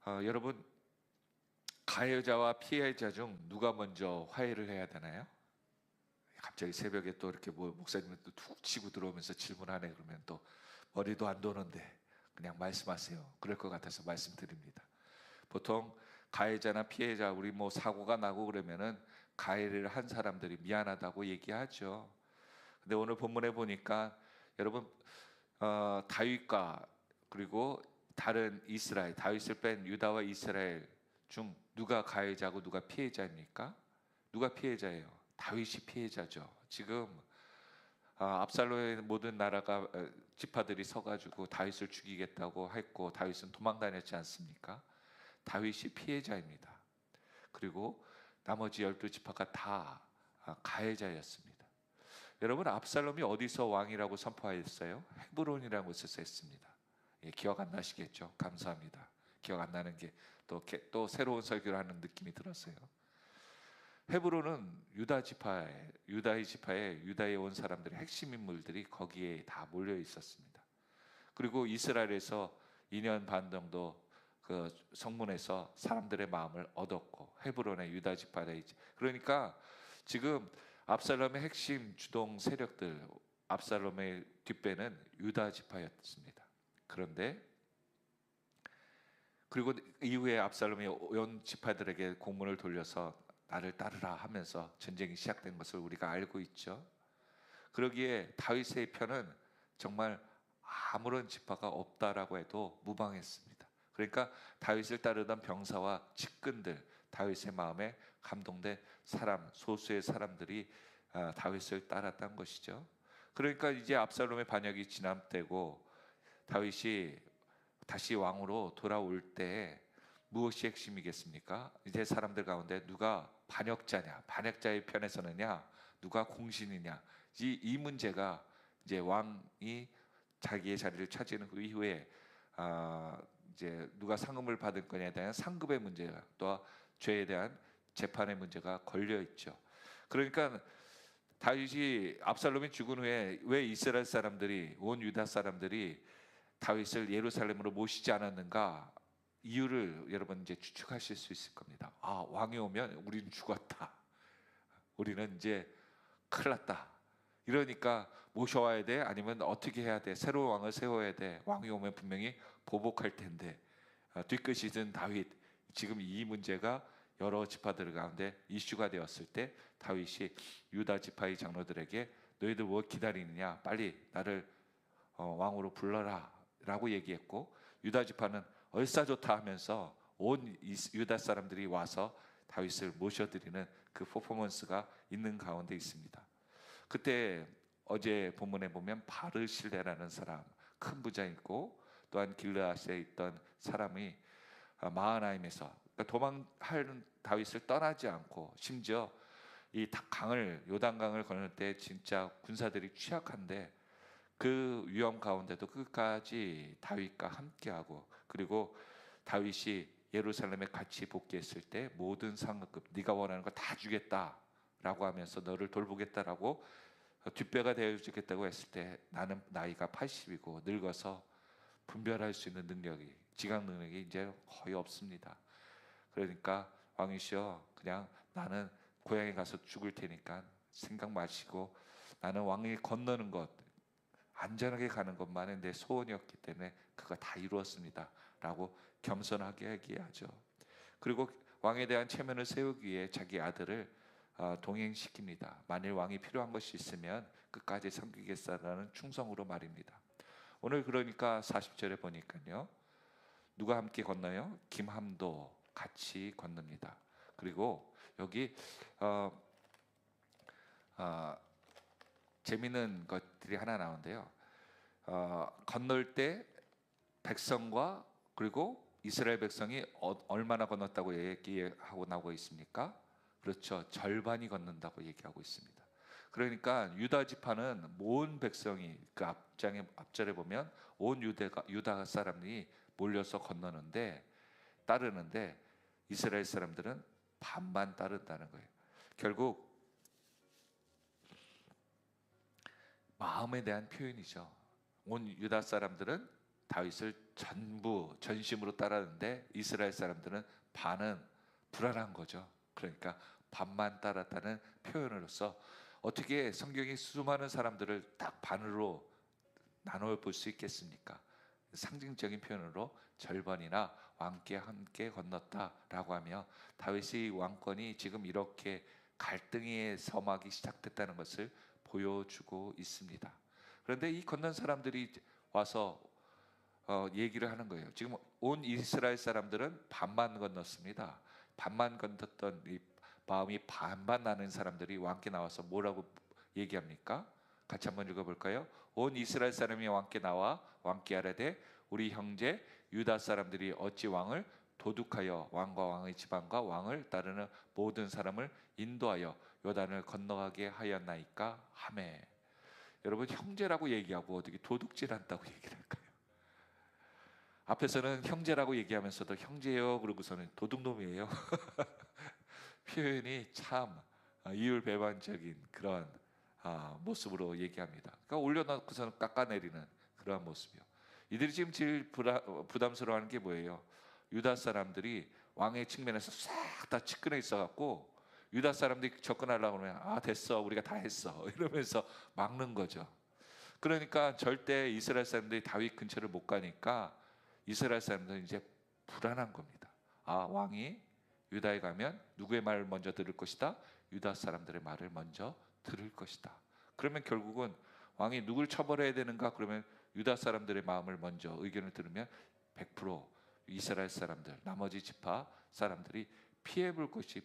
여러분, 가해자와 피해자 중 누가 먼저 화해를 해야 되나요? 갑자기 새벽에 또 이렇게 목사님이 또 툭 치고 들어오면서 질문하네. 그러면 또 머리도 안 도는데 그냥 말씀하세요. 그럴 것 같아서 말씀드립니다. 보통 가해자나 피해자, 우리 사고가 나고 그러면은 가해를 한 사람들이 미안하다고 얘기하죠. 근데 오늘 본문에 보니까 여러분, 다윗과 그리고 다른 이스라엘, 다윗을 뺀 유다와 이스라엘 중 누가 가해자고 누가 피해자입니까? 누가 피해자예요? 다윗이 피해자죠. 지금 압살롬의 모든 나라가 지파들이 서가지고 다윗을 죽이겠다고 했고 다윗은 도망 다녔지 않습니까? 다윗이 피해자입니다. 그리고 나머지 12지파가 다 가해자였습니다. 여러분, 압살롬이 어디서 왕이라고 선포하였어요? 헤브론이라는 곳에서 했습니다. 기억 안 나시겠죠? 감사합니다. 기억 안 나는 게 또 새로운 설교를 하는 느낌이 들었어요. 헤브론은 유다의 지파에 유다에 온 사람들의 핵심 인물들이 거기에 다 몰려 있었습니다. 그리고 이스라엘에서 2년 반 정도 그 성문에서 사람들의 마음을 얻었고 헤브론의 유다 지파에, 그러니까 지금 압살롬의 핵심 주동 세력들, 압살롬의 뒷배는 유다 지파였습니다. 그런데 그리고 이후에 압살롬이 온 지파들에게 공문을 돌려서 나를 따르라 하면서 전쟁이 시작된 것을 우리가 알고 있죠. 그러기에 다윗의 편은 정말 아무런 지파가 없다라고 해도 무방했습니다. 그러니까 다윗을 따르던 병사와 측근들, 다윗의 마음에 감동된 사람, 소수의 사람들이 다윗을 따랐던 것이죠. 그러니까 이제 압살롬의 반역이 진압되고 다윗이 다시 왕으로 돌아올 때 무엇이 핵심이겠습니까? 이제 사람들 가운데 누가 반역자냐, 반역자의 편에 서느냐, 누가 공신이냐, 이 문제가 이제 왕이 자기의 자리를 차지하는 그 이후에 이제 누가 상금을 받을 거냐에 대한 상급의 문제가, 또 죄에 대한 재판의 문제가 걸려 있죠. 그러니까 다윗이 압살롬이 죽은 후에 왜 이스라엘 사람들이, 온 유다 사람들이 다윗을 예루살렘으로 모시지 않았는가? 이유를 여러분 이제 추측하실 수 있을 겁니다. 왕이 오면 우리는 죽었다. 우리는 이제 큰일 났다. 이러니까 모셔와야 돼? 아니면 어떻게 해야 돼? 새로운 왕을 세워야 돼. 왕이 오면 분명히 보복할 텐데 뒤끝이 든 다윗, 지금 이 문제가 여러 지파들 가운데 이슈가 되었을 때 다윗이 유다 지파의 장로들에게 너희들 뭐 기다리느냐? 빨리 나를 왕으로 불러라 라고 얘기했고, 유다 지파는 얼싸좋다 하면서 온 유다 사람들이 와서 다윗을 모셔드리는 그 퍼포먼스가 있는 가운데 있습니다. 그때 어제 본문에 보면 바르실레라는 사람, 큰 부자이고 또한 길르앗에 있던 사람이 마하나임에서 도망할 다윗을 떠나지 않고, 심지어 이 요단강을 건널 때 진짜 군사들이 취약한데 그 위험 가운데도 끝까지 다윗과 함께하고, 그리고 다윗이 예루살렘에 같이 복귀했을 때 모든 상급, 네가 원하는 거 다 주겠다라고 하면서 너를 돌보겠다라고 뒷배가 되어주겠다고 했을 때 나는 나이가 80이고 늙어서 분별할 수 있는 능력이, 지각 능력이 이제 거의 없습니다. 그러니까 왕이시여, 그냥 나는 고향에 가서 죽을 테니까 생각 마시고, 나는 왕이 건너는 것, 안전하게 가는 것만이 내 소원이었기 때문에 그거 다 이루었습니다 라고 겸손하게 얘기하죠. 그리고 왕에 대한 체면을 세우기 위해 자기 아들을 동행시킵니다. 만일 왕이 필요한 것이 있으면 끝까지 섬기겠다라는 충성으로 말입니다. 오늘 그러니까 40절에 보니까요, 누가 함께 건너요? 김함도 같이 건넙니다. 그리고 여기 재미있는 것들이 하나 나오는데요. 건널 때 백성과 그리고 이스라엘 백성이 얼마나 건넜다고 얘기하고 나오고 있습니까? 그렇죠. 절반이 건넌다고 얘기하고 있습니다. 그러니까 유다 지파는 온 백성이, 그 앞절에 보면 온 유다 사람이 몰려서 건너는데, 따르는데 이스라엘 사람들은 반만 따른다는 거예요. 결국 마음에 대한 표현이죠. 온 유다 사람들은 다윗을 전부 전심으로 따랐는데 이스라엘 사람들은 반은 불안한 거죠. 그러니까 반만 따랐다는 표현으로서 어떻게 성경이 수많은 사람들을 딱 반으로 나눠 볼 수 있겠습니까? 상징적인 표현으로 절반이나 왕께 함께 건넜다라고 하며 다윗의 왕권이 지금 이렇게 갈등의 서막이 시작됐다는 것을 보여주고 있습니다. 그런데 이 건넌 사람들이 와서 얘기를 하는 거예요. 지금 온 이스라엘 사람들은 반만 건넜습니다. 반만 건넜던 이 마음이 반반 나는 사람들이 왕께 나와서 뭐라고 얘기합니까? 같이 한번 읽어볼까요? 온 이스라엘 사람이 왕께 나와 왕께 아뢰되 우리 형제 유다 사람들이 어찌 왕을 도둑하여 왕과 왕의 지방과 왕을 따르는 모든 사람을 인도하여 요단을 건너가게 하였나이까 하매. 여러분, 형제라고 얘기하고 어떻게 도둑질한다고 얘기를 할까요? 앞에서는 형제라고 얘기하면서도 형제요 그러고서는 도둑놈이에요. 표현이 참 이율배반적인 그런 모습으로 얘기합니다. 그러니까 올려놓고서는 깎아내리는 그러한 모습이요. 이들이 지금 제일 부담스러워하는 게 뭐예요? 유다 사람들이 왕의 측면에서 싹 다 측근해 있어갖고 유다 사람들이 접근하려고 하면 됐어 우리가 다 했어 이러면서 막는 거죠. 그러니까 절대 이스라엘 사람들이 다윗 근처를 못 가니까 이스라엘 사람들은 이제 불안한 겁니다. 왕이 유다에 가면 누구의 말을 먼저 들을 것이다? 유다 사람들의 말을 먼저 들을 것이다. 그러면 결국은 왕이 누굴 처벌해야 되는가? 그러면 유다 사람들의 마음을 먼저 의견을 들으면 100% 이스라엘 사람들, 나머지 지파 사람들이 피해볼 것이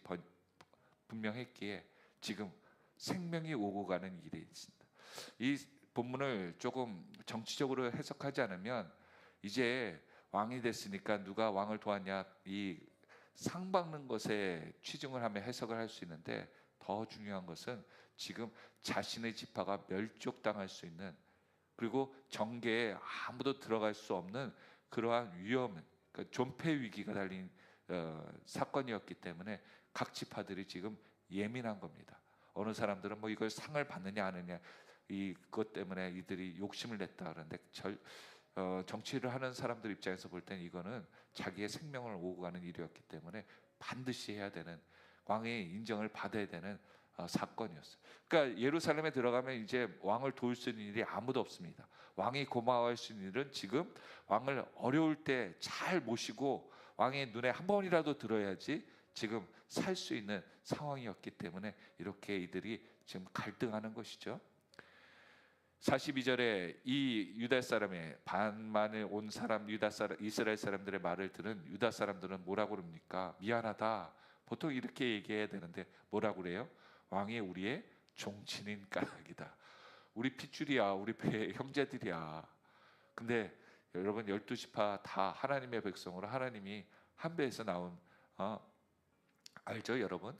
분명했기에 지금 생명이 오고 가는 일이 있습니다. 이 본문을 조금 정치적으로 해석하지 않으면 이제 왕이 됐으니까 누가 왕을 도왔냐 이 상 받는 것에 취중을 하며 해석을 할 수 있는데 더 중요한 것은 지금 자신의 지파가 멸족당할 수 있는 그리고 정계에 아무도 들어갈 수 없는 그러한 위험, 그러니까 존폐 위기가 달린 사건이었기 때문에 각 지파들이 지금 예민한 겁니다. 어느 사람들은 뭐 이걸 상을 받느냐 안 하느냐 이것 때문에 이들이 욕심을 냈다 그러는데 정치를 하는 사람들 입장에서 볼 때는 이거는 자기의 생명을 오고 가는 일이었기 때문에 반드시 해야 되는 왕의 인정을 받아야 되는 사건이었어요. 그러니까 예루살렘에 들어가면 이제 왕을 도울 수 있는 일이 아무도 없습니다. 왕이 고마워할 수 있는 일은 지금 왕을 어려울 때 잘 모시고 왕의 눈에 한 번이라도 들어야지 지금 살 수 있는 상황이었기 때문에 이렇게 이들이 지금 갈등하는 것이죠. 42절에 이 유다 사람의 반만을 온 사람 이스라엘 사람들의 말을 들은 유다 사람들은 뭐라고 그럽니까? 미안하다. 보통 이렇게 얘기해야 되는데 뭐라고 그래요? 왕이 우리의 종친인 까닭이다. 우리 핏줄이야. 우리 배 형제들이야. 근데 여러분 12지파 다 하나님의 백성으로 하나님이 한 배에서 나온 알죠 여러분?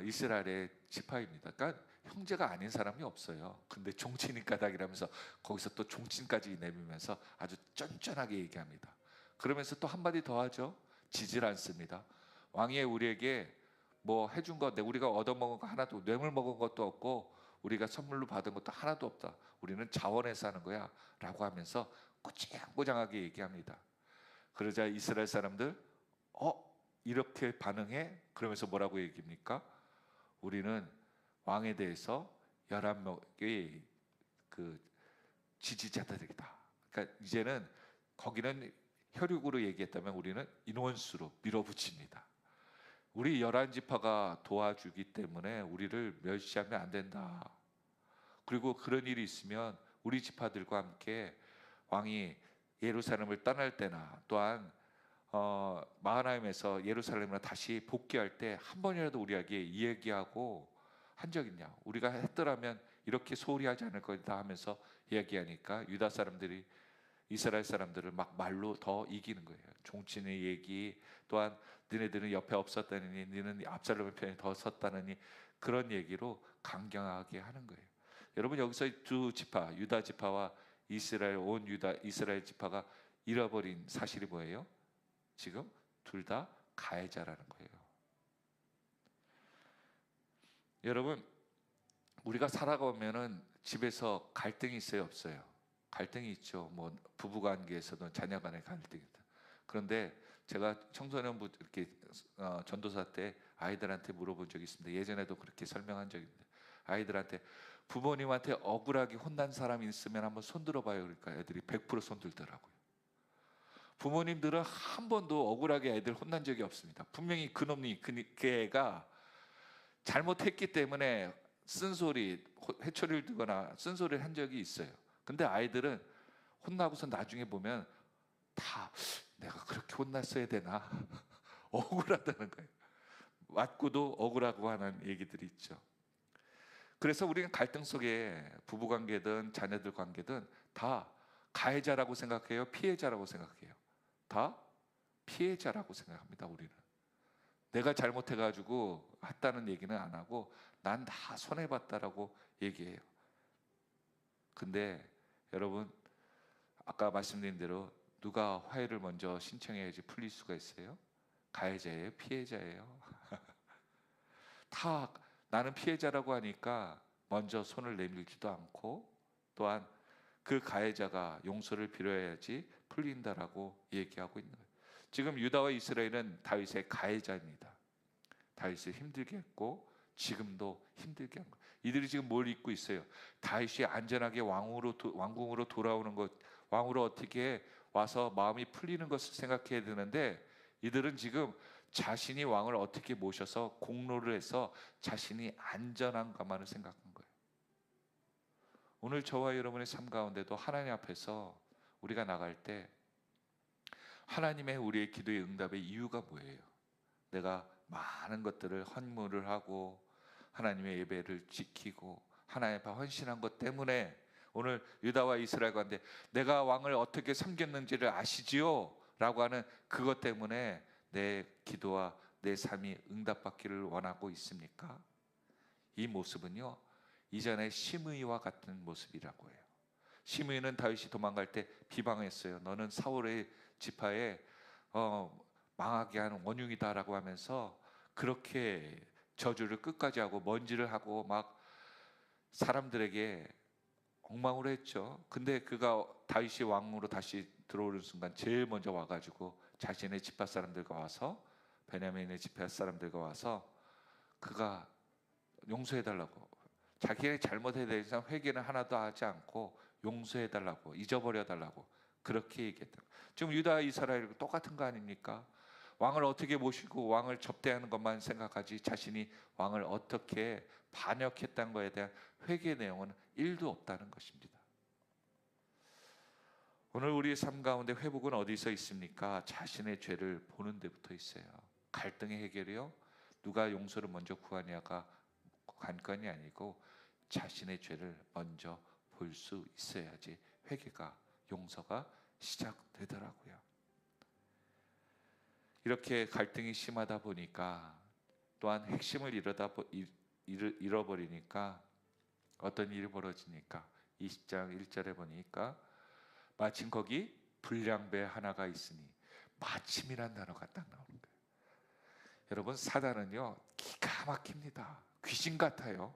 이스라엘의 지파입니다. 그러니까 형제가 아닌 사람이 없어요. 근데 종친인 까닭이라면서 거기서 또 종친까지 내밀면서 아주 쫀쫀하게 얘기합니다. 그러면서 또 한마디 더 하죠. 지질 않습니다. 왕이 우리에게 뭐 해준 것, 우리가 얻어먹은 거 하나도, 뇌물 먹은 것도 없고 우리가 선물로 받은 것도 하나도 없다. 우리는 자원해서 하는 거야 라고 하면서 꼬장꼬장하게 얘기합니다. 그러자 이스라엘 사람들 이렇게 반응해? 그러면서 뭐라고 얘기합니까? 우리는 왕에 대해서 11명의 그 지지자들이다. 그러니까 이제는 거기는 혈육으로 얘기했다면 우리는 인원수로 밀어붙입니다. 우리 11지파가 도와주기 때문에 우리를 멸시하면 안 된다. 그리고 그런 일이 있으면 우리 지파들과 함께 왕이 예루살렘을 떠날 때나 또한 마하나임에서 예루살렘으로 다시 복귀할 때 한 번이라도 우리에게 이야기하고 한 적 있냐? 우리가 했더라면 이렇게 소홀히 하지 않을 거다 하면서 이야기하니까 유다 사람들이 이스라엘 사람들을 막 말로 더 이기는 거예요. 종친의 얘기 또한 너네들은 옆에 없었다느니 너는 압살롬의 편에 더 섰다느니 그런 얘기로 강경하게 하는 거예요. 여러분 여기서 두 지파 유다 지파와 온 유다 이스라엘 지파가 잃어버린 사실이 뭐예요? 지금 둘 다 가해자라는 거예요. 여러분 우리가 살아가면은 집에서 갈등이 있어요 없어요? 갈등이 있죠. 뭐 부부 관계에서든 자녀 간의 갈등이든. 그런데 제가 청소년부 이렇게 전도사 때 아이들한테 물어본 적이 있습니다. 예전에도 그렇게 설명한 적이 있는데, 아이들한테 부모님한테 억울하게 혼난 사람이 있으면 한번 손 들어봐요. 그러니까 애들이 100% 손 들더라고요. 부모님들은 한 번도 억울하게 애들 혼난 적이 없습니다. 분명히 그놈이 그 애가 잘못했기 때문에 쓴소리, 회초리를 들거나 쓴소리를 한 적이 있어요. 근데 아이들은 혼나고서 나중에 보면 다 내가 그렇게 혼났어야 되나 억울하다는 거예요. 맞고도 억울하고 하는 얘기들이 있죠. 그래서 우리는 갈등 속에 부부관계든 자녀들 관계든 다 가해자라고 생각해요, 피해자라고 생각해요? 다 피해자라고 생각합니다. 우리는 내가 잘못해가지고 했다는 얘기는 안 하고 난 다 손해봤다라고 얘기해요. 근데 여러분, 아까 말씀드린 대로 누가 화해를 먼저 신청해야지 풀릴 수가 있어요? 가해자예요, 피해자예요? 다 나는 피해자라고 하니까 먼저 손을 내밀지도 않고, 또한 그 가해자가 용서를 빌어야지 풀린다라고 얘기하고 있는 거예요. 지금 유다와 이스라엘은 다윗의 가해자입니다. 다윗을 힘들게 했고 지금도 힘들게 한 거예요. 이들이 지금 뭘 잊고 있어요? 다윗이 안전하게 왕궁으로 돌아오는 것, 왕으로 어떻게 와서 마음이 풀리는 것을 생각해야 되는데, 이들은 지금 자신이 왕을 어떻게 모셔서 공로를 해서 자신이 안전한 것만을 생각한 거예요. 오늘 저와 여러분의 삶 가운데도 하나님 앞에서 우리가 나갈 때 하나님의 우리의 기도의 응답의 이유가 뭐예요? 내가 많은 것들을 헌물을 하고 하나님의 예배를 지키고 하나님 앞에 헌신한 것 때문에 오늘 유다와 이스라엘 가운데 내가 왕을 어떻게 섬겼는지를 아시지요? 라고 하는 그것 때문에 내 기도와 내 삶이 응답받기를 원하고 있습니까? 이 모습은요, 이전에 시므이와 같은 모습이라고 해요. 시므이는 다윗이 도망갈 때 비방했어요. 너는 사울의 지파에 망하게 하는 원흉이다라고 하면서 그렇게 저주를 끝까지 하고 먼지를 하고 막 사람들에게 엉망으로 했죠. 근데 그가 다윗이 왕으로 다시 들어오는 순간 제일 먼저 와가지고 자신의 지파 사람들과 와서, 베냐민의 지파 사람들과 와서 그가 용서해달라고, 자기의 잘못에 대해서 회개는 하나도 하지 않고 용서해달라고, 잊어버려달라고 그렇게 얘기했다. 지금 유다 이스라엘 똑같은 거 아닙니까? 왕을 어떻게 모시고 왕을 접대하는 것만 생각하지 자신이 왕을 어떻게 반역했다는 것에 대한 회개 내용은 1도 없다는 것입니다. 오늘 우리의 삶 가운데 회복은 어디서 있습니까? 자신의 죄를 보는 데부터 있어요. 갈등의 해결이요, 누가 용서를 먼저 구하냐가 관건이 아니고 자신의 죄를 먼저 볼 수 있어야지 회개가, 용서가 시작되더라고요. 이렇게 갈등이 심하다 보니까, 또한 핵심을 잃어버리니까 어떤 일이 벌어지니까 20장 1절에 보니까 마침 거기 불량배 하나가 있으니, 마침이란 단어가 딱 나오는 거예요. 여러분, 사단은요 기가 막힙니다. 귀신 같아요.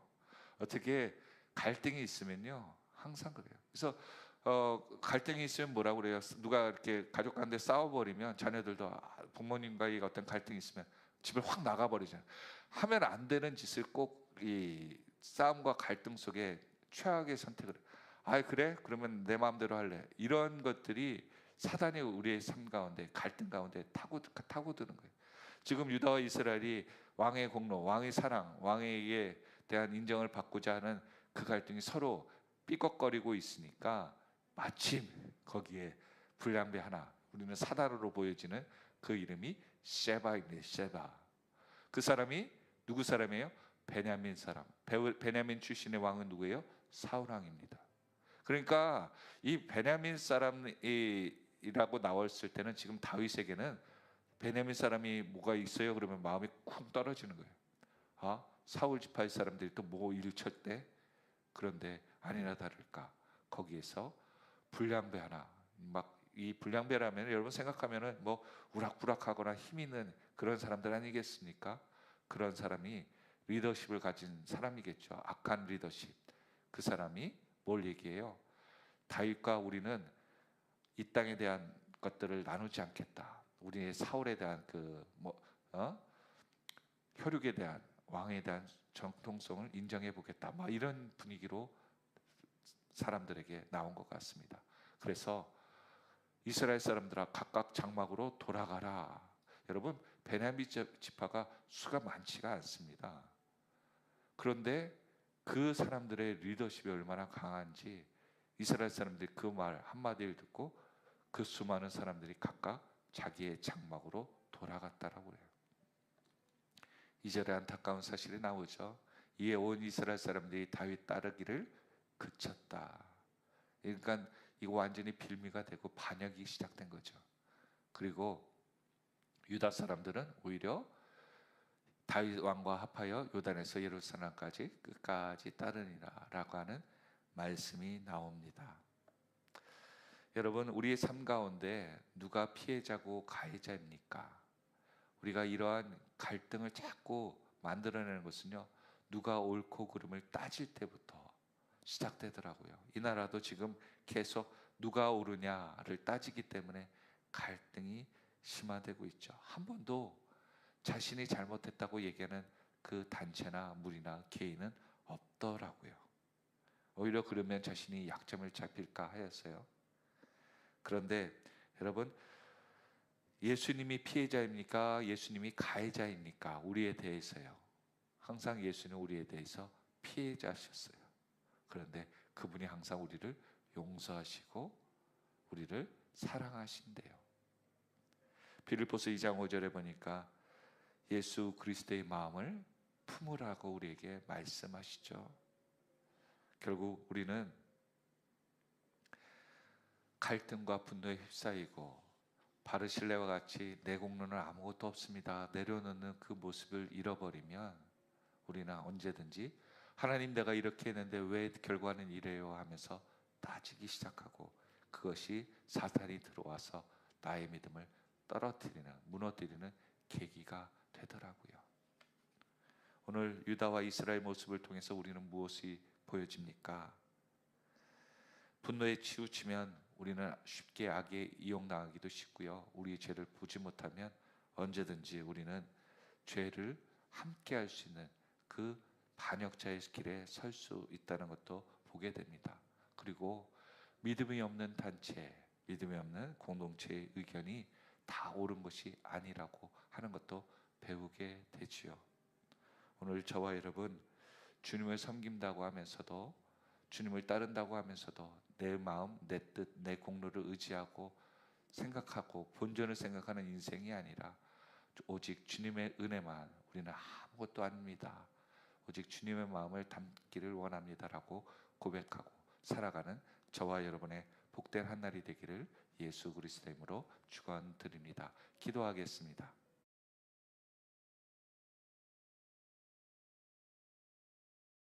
어떻게 갈등이 있으면요 항상 그래요. 그래서 갈등이 있으면 뭐라고 그래요? 누가 이렇게 가족 간에 싸워버리면 자녀들도 부모님과의 어떤 갈등이 있으면 집을 확 나가버리잖아요. 하면 안 되는 짓을 꼭 이 싸움과 갈등 속에 최악의 선택을, 그래? 그러면 내 마음대로 할래. 이런 것들이 사단이 우리의 삶 가운데, 갈등 가운데 타고드는 거예요. 지금 유다와 이스라엘이 왕의 공로, 왕의 사랑, 왕에게 대한 인정을 받고자 하는 그 갈등이 서로 삐걱거리고 있으니까 마침 거기에 불량배 하나, 우리는 사단으로 보여지는 그 이름이 셰바입니다. 셰바. 그 사람이 누구 사람이에요? 베냐민 사람. 베냐민 출신의 왕은 누구예요? 사울 왕입니다. 그러니까 이 베냐민 사람이라고 나왔을 때는 지금 다윗에게는 베냐민 사람이 뭐가 있어요? 그러면 마음이 쿵 떨어지는 거예요. 사울 지파의 사람들이 또 뭐 일쳤대? 그런데 아니나 다를까 거기에서 불량배 하나, 막 이 불량배라면 여러분 생각하면은 뭐 우락부락하거나 힘 있는 그런 사람들 아니겠습니까? 그런 사람이 리더십을 가진 사람이겠죠. 악한 리더십. 그 사람이 뭘 얘기해요? 다윗과 우리는 이 땅에 대한 것들을 나누지 않겠다. 우리의 사울에 대한 혈육에 대한 왕에 대한 정통성을 인정해 보겠다. 막 이런 분위기로 사람들에게 나온 것 같습니다. 그래서 이스라엘 사람들아 각각 장막으로 돌아가라. 여러분 베냐민 지파가 수가 많지가 않습니다. 그런데 그 사람들의 리더십이 얼마나 강한지 이스라엘 사람들이 그 말 한마디를 듣고 그 수많은 사람들이 각각 자기의 장막으로 돌아갔다라고 해요. 2절에 안타까운 사실이 나오죠. 이에 온 이스라엘 사람들이 다윗 따르기를 그쳤다. 그러니까 이거 완전히 빌미가 되고 반역이 시작된 거죠. 그리고 유다 사람들은 오히려 다윗 왕과 합하여 요단에서 예루살렘까지 끝까지 따르니라라고 하는 말씀이 나옵니다. 여러분 우리의 삶 가운데 누가 피해자고 가해자입니까? 우리가 이러한 갈등을 자꾸 만들어내는 것은요, 누가 옳고 그름을 따질 때부터 시작되더라고요. 이 나라도 지금 계속 누가 옳으냐를 따지기 때문에 갈등이 심화되고 있죠. 한 번도 자신이 잘못했다고 얘기하는 그 단체나 무리나 개인은 없더라고요. 오히려 그러면 자신이 약점을 잡힐까 하였어요. 그런데 여러분 예수님이 피해자입니까? 예수님이 가해자입니까? 우리에 대해서요. 항상 예수는 우리에 대해서 피해자셨어요. 그런데 그분이 항상 우리를 용서하시고 우리를 사랑하신대요. 빌립보서 2장 5절에 보니까 예수 그리스도의 마음을 품으라고 우리에게 말씀하시죠. 결국 우리는 갈등과 분노에 휩싸이고 바르실레와 같이 내 공로는 아무것도 없습니다 내려놓는 그 모습을 잃어버리면 우리는 언제든지 하나님 내가 이렇게 했는데 왜 결과는 이래요 하면서 따지기 시작하고 그것이 사탄이 들어와서 나의 믿음을 떨어뜨리는 무너뜨리는 계기가 되더라고요. 오늘 유다와 이스라엘 모습을 통해서 우리는 무엇이 보여집니까? 분노에 치우치면 우리는 쉽게 악에 이용당하기도 쉽고요. 우리의 죄를 보지 못하면 언제든지 우리는 죄를 함께 할 수 있는 그 반역자의 길에 설 수 있다는 것도 보게 됩니다. 그리고 믿음이 없는 단체, 믿음이 없는 공동체의 의견이 다 옳은 것이 아니라고 하는 것도 배우게 되지요. 오늘 저와 여러분 주님을 섬긴다고 하면서도 주님을 따른다고 하면서도 내 마음, 내 뜻, 내 공로를 의지하고 생각하고 본전을 생각하는 인생이 아니라 오직 주님의 은혜만 우리는 아무것도 아닙니다. 오직 주님의 마음을 담기를 원합니다라고 고백하고 살아가는 저와 여러분의 복된 한 날이 되기를 예수 그리스도의 이름으로 축원드립니다. 기도하겠습니다.